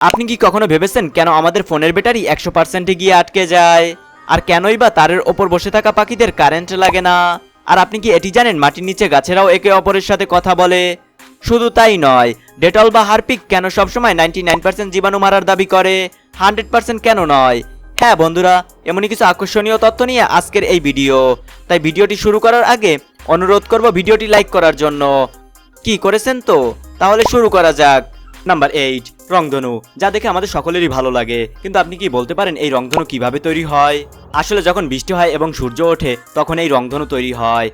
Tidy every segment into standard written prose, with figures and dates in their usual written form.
আপনি কি কখনো ভেবেছেন কেন আমাদের ফোনের ব্যাটারি 100%-এ গিয়ে আটকে যায়? আর কেনই বা তারের ওপর বসে থাকা পাখিদের কারেন্ট লাগে না? আর আপনি কি এটি জানেন মাটির নিচে গাছেরাও একে অপরের সাথে কথা বলে? শুধু তাই নয়, ডেটল বা হারপিক কেন সবসময় 99% জীবাণু মারার দাবি করে, 100% কেন নয়? হ্যাঁ বন্ধুরা, এমনই কিছু আকর্ষণীয় তথ্য নিয়ে আজকের এই ভিডিও। তাই ভিডিওটি শুরু করার আগে অনুরোধ করব ভিডিওটি লাইক করার জন্য। কি করেছেন তো? তাহলে শুরু করা যাক। নাম্বার 8, রংধনু, যা দেখে আমাদের সকলেরই ভালো লাগে। কিন্তু আপনি কি বলতে পারেন এই রংধনু কিভাবে তৈরি হয়? আসলে যখন বৃষ্টি হয় এবং সূর্য ওঠে তখন এই রংধনু তৈরি হয়।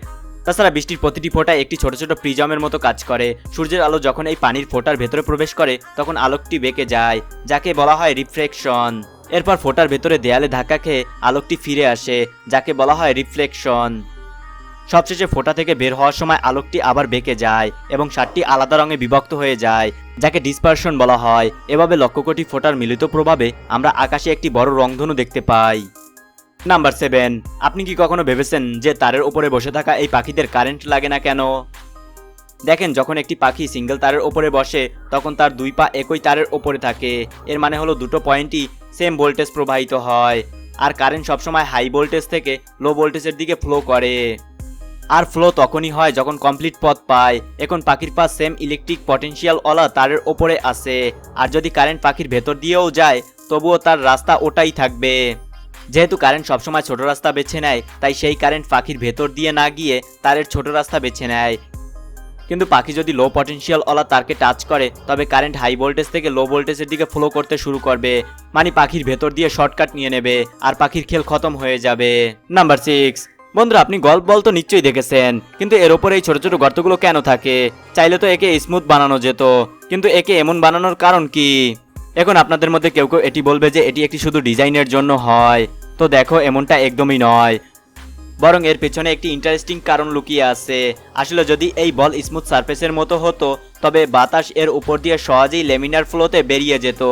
তাছাড়া বৃষ্টির প্রতিটি ফোঁটায় একটি ছোট ছোট প্রিজমের মতো কাজ করে। সূর্যের আলো যখন এই পানির ফোঁটার ভেতরে প্রবেশ করে তখন আলোকটি বেঁকে যায়, যাকে বলা হয় রিফ্লেকশন। এরপর ফোঁটার ভেতরে দেয়ালে ধাক্কা খেয়ে আলোকটি ফিরে আসে, যাকে বলা হয় রিফ্লেকশন। সবশেষে ফোঁটা থেকে বের হওয়ার সময় আলোকটি আবার বেঁকে যায় এবং 7টি আলাদা রঙে বিভক্ত হয়ে যায়, যাকে ডিসপারশন বলা হয়। এভাবে লক্ষ কোটি ফোঁটার মিলিত প্রভাবে আমরা আকাশে একটি বড় রংধনু দেখতে পাই। নাম্বার 7, আপনি কি কখনো ভেবেছেন যে তারের উপরে বসে থাকা এই পাখিদের কারেন্ট লাগে না কেন? দেখেন, যখন একটি পাখি সিঙ্গেল তারের উপরে বসে তখন তার দুই পা একই তারের উপরে থাকে। এর মানে হলো দুটো পয়েন্টই সেম ভোল্টেজ প্রবাহিত হয়। আর কারেন্ট সবসময় হাই ভোল্টেজ থেকে লো ভোল্টেজের দিকে ফ্লো করে। আর ফ্লো তখনই হয় যখন কমপ্লিট পথ পায়। এখন পাখির পা সেম ইলেকট্রিক পটেনশিয়াল ওলা তারের ওপরে আছে। আর যদি কারেন্ট পাখির ভেতর দিয়েও যায় তবুও তার রাস্তা ওটাই থাকবে। যেহেতু কারেন্ট সবসময় ছোট রাস্তা বেছে নেয়, তাই সেই কারেন্ট পাখির ভেতর দিয়ে না গিয়ে তারের ছোট রাস্তা বেছে নেয়। কিন্তু পাখি যদি লো পটেনশিয়াল ওলা তারকে টাচ করে তবে কারেন্ট হাই ভোল্টেজ থেকে লো ভোল্টেজের দিকে ফ্লো করতে শুরু করবে। মানে পাখির ভেতর দিয়ে শর্টকাট নিয়ে নেবে আর পাখির খেল খতম হয়ে যাবে। নাম্বার 6, বন্ধুরা, আপনি গল্ফ বল তো নিশ্চয়ই দেখেছেন, কিন্তু এর ওপরে এই ছোট ছোট গর্তগুলো কেন থাকে? চাইলে তো একে স্মুথ বানানো যেত, কিন্তু একে এমন বানানোর কারণ কি? এখন আপনাদের মধ্যে কেউ কেউ এটি বলবে যে এটি একটি শুধু ডিজাইনের জন্য হয়। তো দেখো, এমনটা একদমই নয়, বরং এর পেছনে একটি ইন্টারেস্টিং কারণ লুকিয়ে আছে। আসলে যদি এই বল স্মুথ সারফেসের মতো হতো তবে বাতাস এর উপর দিয়ে সহজেই লেমিনার ফ্লোতে বেরিয়ে যেত,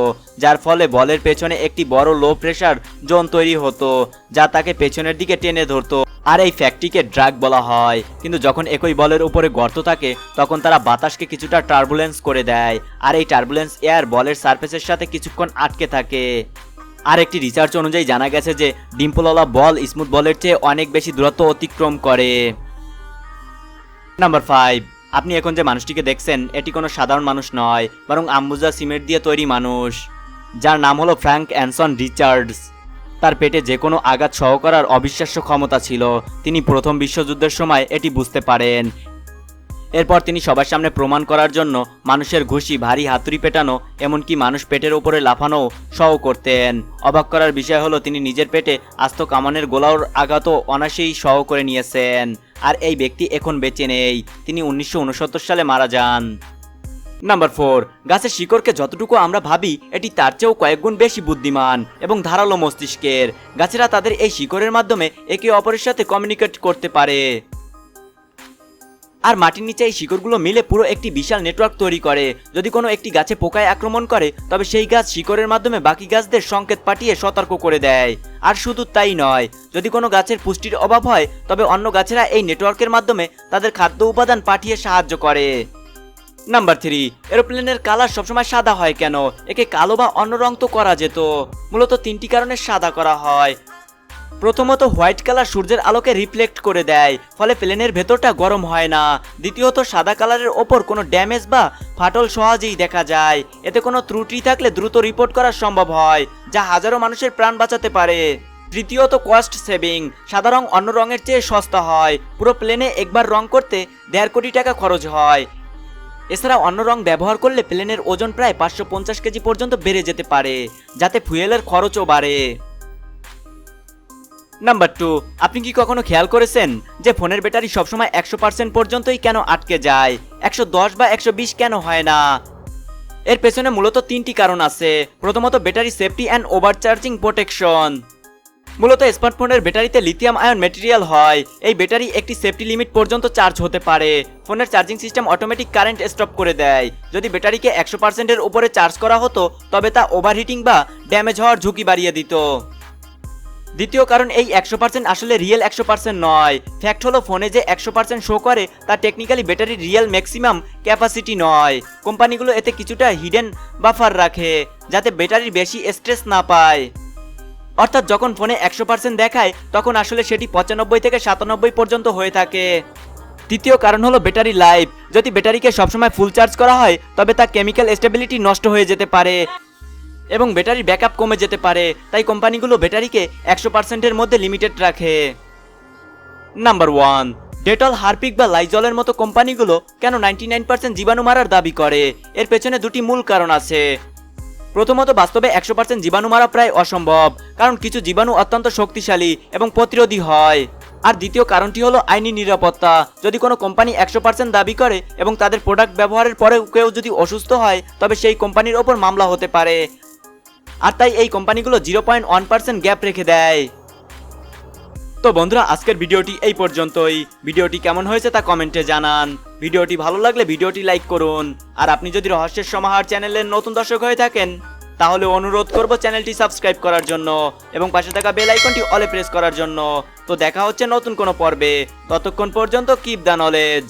যার ফলে বলের পেছনে একটি বড় লো প্রেসার জোন তৈরি হতো, যা তাকে পেছনের দিকে টেনে ধরতো। আর এই ফ্যাক্টরিকে ড্রাগ বলা হয়। কিন্তু যখন একই বলের উপরে গর্ত থাকে তখন তারা বাতাসকে কিছুটা টার্বুলেন্স করে দেয়, আর এই টার্বুলেন্স এয়ার বলের সারফেসের সাথে কিছুক্ষণ আটকে থাকে। আর একটি রিসার্চ অনুযায়ী জানা গেছে যে ডিম্পলওয়ালা বল স্মুথ বলের চেয়ে অনেক বেশি দূরত্ব অতিক্রম করে। নাম্বার 5, আপনি এখন যে মানুষটিকে দেখছেন এটি কোনো সাধারণ মানুষ নয়, বরং আম্বুজা সিমেন্ট দিয়ে তৈরি মানুষ, যার নাম হলো ফ্র্যাঙ্ক অ্যানসন রিচার্ডস। তার পেটে যে কোনো আঘাত সহ করার অবিশ্বাস্য ক্ষমতা ছিল। তিনি প্রথম বিশ্বযুদ্ধের সময় এটি বুঝতে পারেন। এরপর তিনি সবার সামনে প্রমাণ করার জন্য মানুষের ঘুষি, ভারী হাতুড়ি পেটানো, এমনকি মানুষ পেটের উপরে লাফানো সহ করতেন। অবাক করার বিষয় হলো তিনি নিজের পেটে আস্ত কামানের গোলার আঘাতও অনায়াসেই সহ করে নিয়েছেন। আর এই ব্যক্তি এখন বেঁচে নেই, তিনি 1969 সালে মারা যান। নাম্বার 4, গাছের শিকড়কে যতটুকু আমরা ভাবি এটি তার চেয়েও কয়েক গুণ বেশি বুদ্ধিমান এবং ধারালো মস্তিষ্কের। গাছেরা তাদের এই শিকড়ের মাধ্যমে একে অপরের সাথে কমিউনিকেট করতে পারে। আর মাটির নিচে এই শিকড়গুলো মিলে পুরো একটি বিশাল নেটওয়ার্ক তৈরি করে। যদি কোনো একটি গাছে পোকায় আক্রমণ করে তবে সেই গাছ শিকড়ের মাধ্যমে বাকি গাছদের সংকেত পাঠিয়ে সতর্ক করে দেয়। আর শুধু তাই নয়, যদি কোনো গাছের পুষ্টির অভাব হয় তবে অন্য গাছেরা এই নেটওয়ার্কের মাধ্যমে তাদের খাদ্য উপাদান পাঠিয়ে সাহায্য করে। নাম্বার 3, এরোপ্লেনের কালার সবসময় সাদা হয় কেন? একে কালো বা অন্য রং তো করা যেত। মূলত 3টি কারণে সাদা করা হয়। প্রথমত, হোয়াইট কালার সূর্যের আলোকে রিফ্লেক্ট করে দেয়, ফলে প্লেনের ভেতরটা গরম হয় না। দ্বিতীয়ত, সাদা কালারের ওপর কোনো ড্যামেজ বা ফাটল সহজেই দেখা যায়। এতে কোনো ত্রুটি থাকলে দ্রুত রিপোর্ট করা সম্ভব হয়, যা হাজারো মানুষের প্রাণ বাঁচাতে পারে। তৃতীয়ত, কস্ট সেভিং, সাদা রং অন্য রঙের চেয়ে সস্তা হয়। পুরো প্লেনে একবার রং করতে 1.5 কোটি টাকা খরচ হয়। এছাড়া অন্য রং ব্যবহার করলে প্লেনের ওজন প্রায় 550 কেজি পর্যন্ত বেড়ে যেতে পারে, যাতে ফুয়েলের খরচও বাড়ে। নাম্বার 2, আপনি কি কখনো খেয়াল করেছেন যে ফোনের ব্যাটারি সবসময় 100% পর্যন্তই কেন আটকে যায়, 110 বা 120 কেন হয় না? এর পেছনে মূলত 3টি কারণ আছে। প্রথমত, ব্যাটারি সেফটি অ্যান্ড ওভারচার্জিং প্রোটেকশন। মূলত স্মার্টফোনের ব্যাটারিতে লিথিয়াম আয়ন ম্যাটেরিয়াল হয়। এই ব্যাটারি একটি সেফটি লিমিট পর্যন্ত চার্জ হতে পারে। ফোনের charging system automatic current stop করে দেয়। যদি ব্যাটারিকে 100%-এর উপরে চার্জ করা হতো তবে তা ওভারহিটিং বা ড্যামেজ হওয়ার ঝুঁকি বাড়িয়ে দিত। দ্বিতীয় কারণ, এই 100% আসলে রিয়েল 100% নয়। ফ্যাক্ট হলো ফোনে যে 100% শো করে তা টেকনিক্যালি ব্যাটারির রিয়েল ম্যাক্সিমাম ক্যাপাসিটি নয়। কোম্পানিগুলো এতে কিছুটা হিডেন বাফার রাখে যাতে ব্যাটারির বেশি স্ট্রেস না পায়। অর্থাৎ যখন ফোনে 100% দেখায় তখন আসলে সেটি 95 থেকে 97 পর্যন্ত হয়ে থাকে। তৃতীয় কারণ হলো ব্যাটারি লাইফ। যদি ব্যাটারিকে সবসময় ফুল চার্জ করা হয় তবে তা কেমিক্যাল স্টেবিলিটি নষ্ট হয়ে যেতে পারে এবং ব্যাটারির ব্যাকআপ কমে যেতে পারে। তাই কোম্পানিগুলো ব্যাটারিকে 100%-এর মধ্যে লিমিটেড রাখে। নাম্বার 1, ডেটল, হারপিক বা লাইজলের মতো কোম্পানিগুলো কেন 99% জীবাণু মারার দাবি করে? এর পেছনে দুটি মূল কারণ আছে। প্রথমত, বাস্তবে 100% জীবাণু মারা প্রায় অসম্ভব, কারণ কিছু জীবাণু অত্যন্ত শক্তিশালী এবং প্রতিরোধী হয়। আর দ্বিতীয় কারণটি হলো আইনি নিরাপত্তা। যদি কোনো কোম্পানি 100% দাবি করে এবং তাদের প্রোডাক্ট ব্যবহারের পরেও কেউ যদি অসুস্থ হয় তবে সেই কোম্পানির ওপর মামলা হতে পারে। আর তাই এই কোম্পানিগুলো 0.1% গ্যাপ রেখে দেয়। তো বন্ধুরা, আজকের ভিডিওটি এই পর্যন্তই। ভিডিওটি কেমন হয়েছে তা কমেন্টে জানান। ভিডিওটি ভালো লাগলে ভিডিওটি লাইক করুন। আর আপনি যদি রহস্যের সমাহার চ্যানেলের নতুন দর্শক হয়ে থাকেন তাহলে অনুরোধ করব চ্যানেলটি সাবস্ক্রাইব করার জন্য এবং পাশে থাকা বেল আইকনটি অলে প্রেস করার জন্য। তো দেখা হচ্ছে নতুন কোনো পর্বে। ততক্ষণ পর্যন্ত কিপ দ্য নলেজ।